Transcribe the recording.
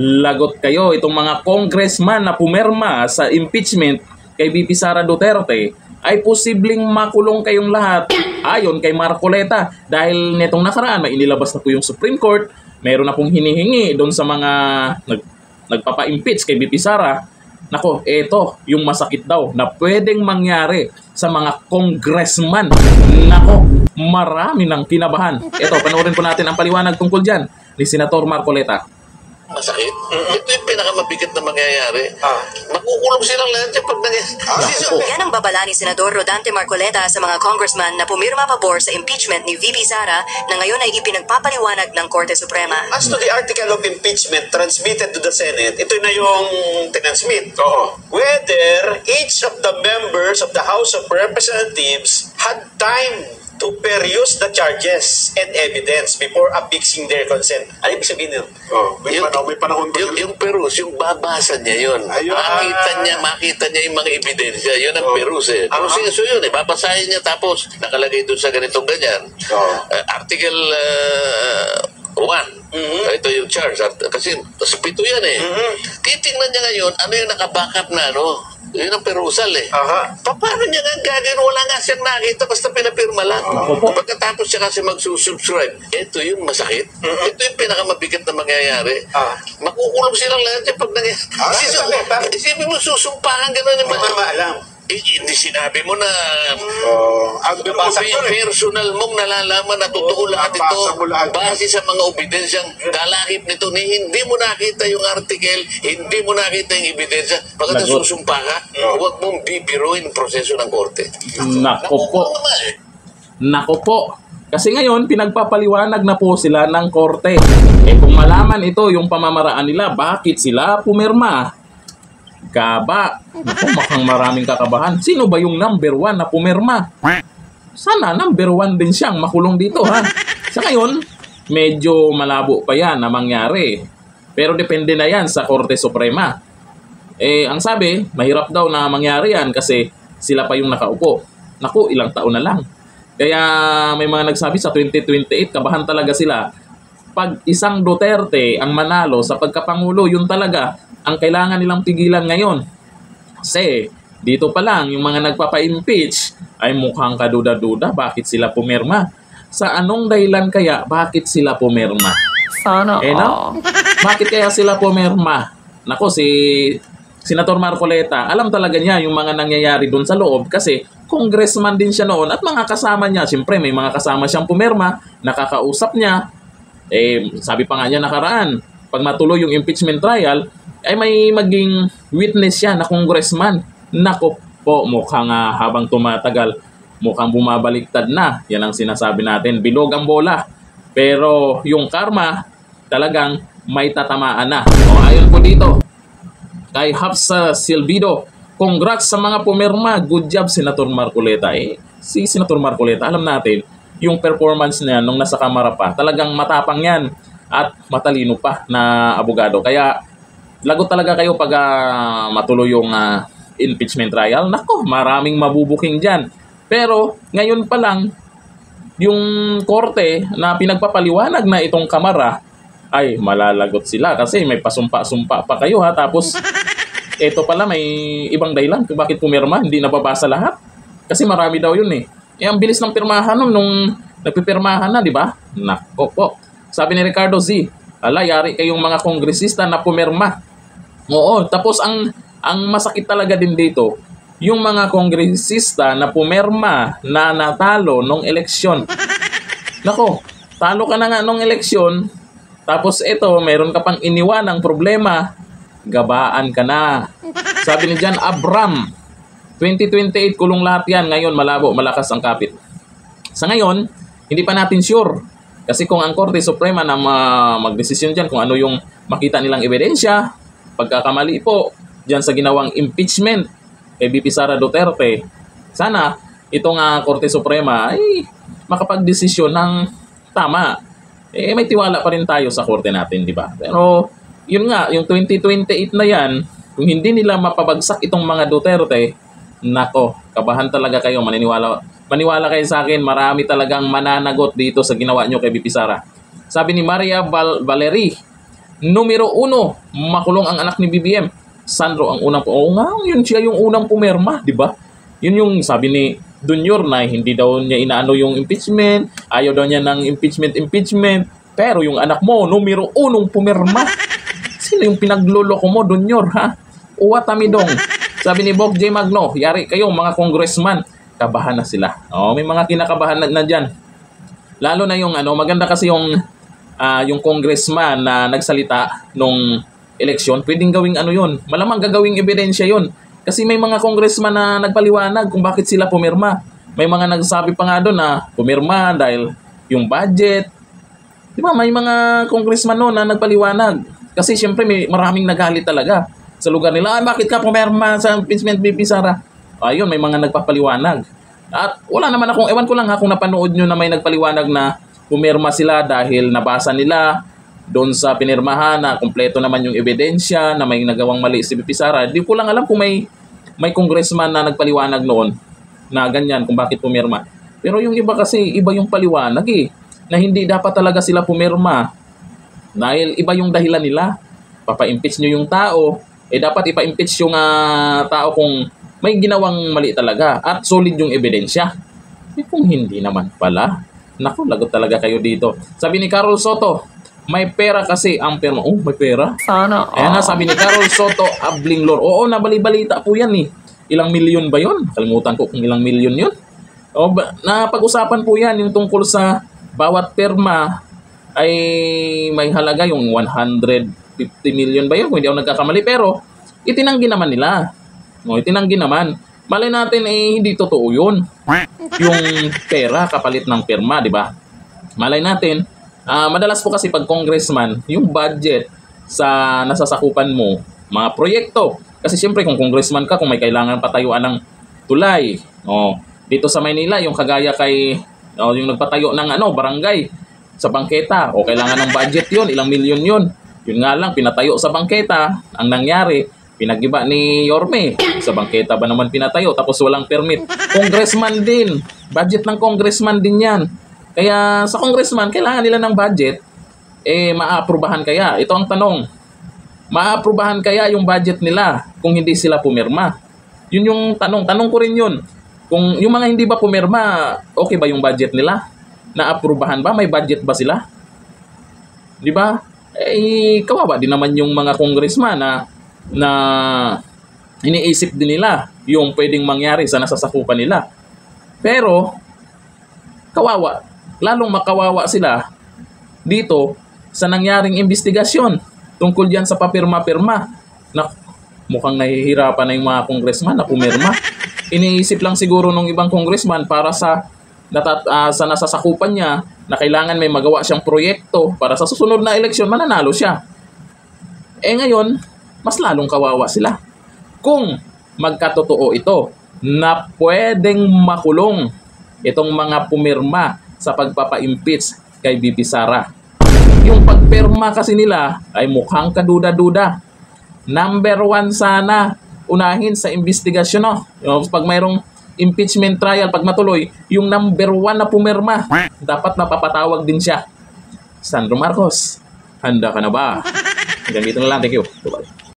lagot kayo itong mga congressman na pumirma sa impeachment kay VP Sara Duterte ay posibleng makulong kayong lahat ayon kay Marcoleta dahil netong nakaraan may inilabas na po yung Supreme Court, meron na pong hinihingi doon sa mga nagpapa-impeach kay VP Sara. Nako, eto yung masakit daw na pwedeng mangyari sa mga congressman. Nako, marami ng kinabahan. Eto, panoorin po natin ang paliwanag tungkol dyan ni Senator Marcoleta. Masakit? Ito yung pinakamabigat na mangyayari. Makukulong silang lahat yung pag Yan ang babala ni Senador Rodante Marcoleta sa mga congressman na pumirma pabor sa impeachment ni VP Sara na ngayon ay ipinagpapaliwanag ng Korte Suprema. As to the article of impeachment transmitted to the Senate, ito na yung tinansmit. Whether each of the members of the House of Representatives had time to peruse the charges and evidence before affixing their consent. Ano ibig sabihin yun? May panahon ba yung perus, yung babasa niya yun. Makita niya yung mga ebidensya. Yun ang perus eh. Proseso yun eh. Babasahin niya tapos nakalagay doon sa ganitong ganyan. Article 1. Ito yung charge. Kasi pito yan eh. Titingnan niya ngayon, ano yung nakabackup na ano? Yun ang perusal eh. Paano niya nga gagawin? Wala nga siyang nakita basta pinapirma lang. Pagkatapos siya kasi magsusubscribe, ito yung masakit. Ito yung pinakamabigat na mangyayari. Makukulong silang lahat yung pag nangyayari. Isipin mo, susumpahan gano'n yung maalam. Hindi sinabi mo na personal mong nalalaman na totoo lahat ito base sa mga ebidensyang kalakip nito ni hindi mo nakita yung article, hindi mo nakita yung ebidensya, pagkat susumpa ka, huwag mong bibiruin ang proseso ng korte. Nako po. Kasi ngayon, pinagpapaliwanag na po sila ng korte. Kung malaman ito yung pamamaraan nila, bakit sila pumirma? Kaba. Naku, makang maraming kakabahan. Sino ba yung number 1 na pumirma? Sana number 1 din siyang makulong dito ha. Sa ngayon, medyo malabo pa yan na mangyari. Pero depende na yan sa Korte Suprema. Ang sabi, mahirap daw na mangyari yan kasi sila pa yung nakaupo. Naku, ilang taon na lang. Kaya may mga nagsabi sa 2028, kabahan talaga sila. Pag isang Duterte ang manalo sa pagkapangulo, yun talaga ang kailangan nilang pigilan ngayon. Kasi dito pa lang yung mga nagpapa-impeach ay mukhang kaduda-duda bakit sila pumirma. Sa anong dahilan kaya bakit sila pumirma? Sana Bakit kaya sila pumirma? Nako, si Senator Marcoleta, alam talaga niya yung mga nangyayari doon sa loob kasi congressman din siya noon at mga kasama niya. Siyempre may mga kasama siyang pumirma, nakakausap niya. Sabi pa nga niya nakaraan, pag matuloy yung impeachment trial, ay may maging witness siya na congressman. Nako po, mukhang habang tumatagal, mukhang bumabaliktad na. Yan ang sinasabi natin, bilog ang bola. Pero yung karma, talagang may tatamaan na. Ayon po dito, kay Hafsa Silvido, congrats sa mga pumirma. Good job, Senator Marcoleta. Si Senator Marcoleta, alam natin, yung performance niya nung nasa kamara pa, talagang matapang yan at matalino pa na abogado. Kaya lagot talaga kayo pag matuloy yung impeachment trial. Nako, maraming mabubuking dyan. Pero ngayon pa lang, yung korte na pinagpapaliwanag na itong kamara, ay malalagot sila kasi may pasumpa-sumpa pa kayo ha. Tapos, eto pala may ibang dahilan kung bakit pumirma, hindi nababasa lahat. Kasi marami daw yun eh. Ang bilis ng pirmahan nung nagpipirmahan na, di ba? Nako po. Sabi ni Ricardo Z, yari kayong mga kongresista na pumirma. Oo, tapos ang masakit talaga din dito, yung mga kongresista na pumirma na natalo nung eleksyon. Nako, talo ka na nga nung eleksyon, tapos ito, meron ka pang iniwanang problema, gabaan ka na. Sabi ni John Abram, 2028 kulong lahat yan, ngayon malabo, malakas ang kapit. Sa ngayon, hindi pa natin sure. Kasi kung ang Korte Suprema na magdesisyon dyan kung ano yung makita nilang ebidensya, pagkakamali po dyan sa ginawang impeachment kay VP Sara Duterte, sana itong Korte Suprema ay makapagdesisyon ng tama. May tiwala pa rin tayo sa korte natin, di ba? Pero yun nga, yung 2028 na yan, kung hindi nila mapabagsak itong mga Duterte, nako, kabahan talaga kayo. Maniwala kayo sa akin, marami talagang mananagot dito sa ginawa nyo kay VP Sara. Sabi ni Maria Valerie, Numero 1, makulong ang anak ni BBM. Sandro ang unang oo nga, yun siya yung unang pumirma, di ba? Yun yung sabi ni Junior na hindi daw niya inaano yung impeachment, ayaw daw niya ng impeachment. Pero yung anak mo, numero 1 pumirma. Sino yung pinagluloko mo, Junior, ha? Uwa tamidong. Sabi ni Bog J. Magno, yari kayo mga congressman. Kabahan na sila. Oh, may mga kinakabahan na dyan. Lalo na yung maganda kasi yung congressman na nagsalita nung eleksyon, pwedeng gawing yun. Malamang gagawing ebidensya yun. Kasi may mga congressman na nagpaliwanag kung bakit sila pumirma. May mga nagsabi pa nga doon na pumirma dahil yung budget. Di ba? May mga congressman noon na nagpaliwanag. Kasi syempre may maraming nagalit talaga sa lugar nila. Bakit ka pumirma sa impeachment, VP Sara? Ayun, may mga nagpapaliwanag. At wala naman akong, ewan ko lang kung napanood nyo na may nagpaliwanag na pumirma sila dahil nabasa nila doon sa pinirmahan na kumpleto naman yung ebidensya na may nagawang mali si VP Sara. Di ko lang alam kung may congressman na nagpaliwanag noon na ganyan kung bakit pumirma. Pero yung iba kasi, iba yung paliwanag na hindi dapat talaga sila pumirma dahil iba yung dahilan nila. Papa-impeach nyo yung tao, dapat ipa-impeach yung tao kung may ginawang mali talaga at solid yung ebidensya. Kung hindi naman pala, naku, lagot talaga kayo dito. Sabi ni Carol Soto, may pera kasi ang pirma. Oh, may pera? Sana. Ayan na, sabi ni Carol Soto, Abling Lord. Oo, nabali-balita po yan Ilang milyon ba yun? Kalimutan ko kung ilang milyon yun. O, napag-usapan po yan yung tungkol sa bawat pirma ay may halaga yung 150 million ba yun? Kung hindi ako nagkakamali. Pero, itinanggi naman nila. Itinanggi naman. Malay natin hindi totoo yun. Yung pera kapalit ng pirma, di ba? Malay natin, madalas po kasi pag congressman, yung budget sa nasasakupan mo, mga proyekto. Kasi siyempre kung congressman ka, kung may kailangan patayuan ng tulay, dito sa Maynila, yung kagaya kay, yung nagpatayo ng barangay sa bangketa, kailangan ng budget yun, ilang milyon yun. Yun nga lang, pinatayo sa bangketa, ang nangyari, pinagiba ni Yorme, sa bangketa ba naman pinatayo, tapos walang permit. Congressman din, budget ng congressman din yan. Kaya sa congressman, kailangan nila ng budget, maaprubahan kaya? Ito ang tanong. Maaprubahan kaya yung budget nila kung hindi sila pumirma? Yun yung tanong. Tanong ko rin yun. Kung yung mga hindi ba pumirma, okay ba yung budget nila? Naaprubahan ba? May budget ba sila? Di ba? Kawawa din naman yung mga congressman na iniisip din nila yung pwedeng mangyari sa nasasakupan nila. Pero, kawawa. Lalong makawawa sila dito sa nangyaring investigasyon tungkol diyan sa papirma-pirma. Mukhang nahihirapan na yung mga congressman na pumirma. Iniisip lang siguro ng ibang congressman para sa nasasakupan niya na kailangan may magawa siyang proyekto para sa susunod na eleksyon mananalo siya. Ngayon, mas lalong kawawa sila. Kung magkatotoo ito na pwedeng makulong itong mga pumirma sa pagpapa-impeach kay VP Sara. Yung pagpirma kasi nila ay mukhang kaduda-duda. Number 1 sana, unahin sa investigasyon. Pag mayroong impeachment trial, pag matuloy, yung number 1 na pumirma, dapat napapatawag din siya. Sandro Marcos, handa ka na ba? Hanggang dito na lang. Thank you. Bye-bye.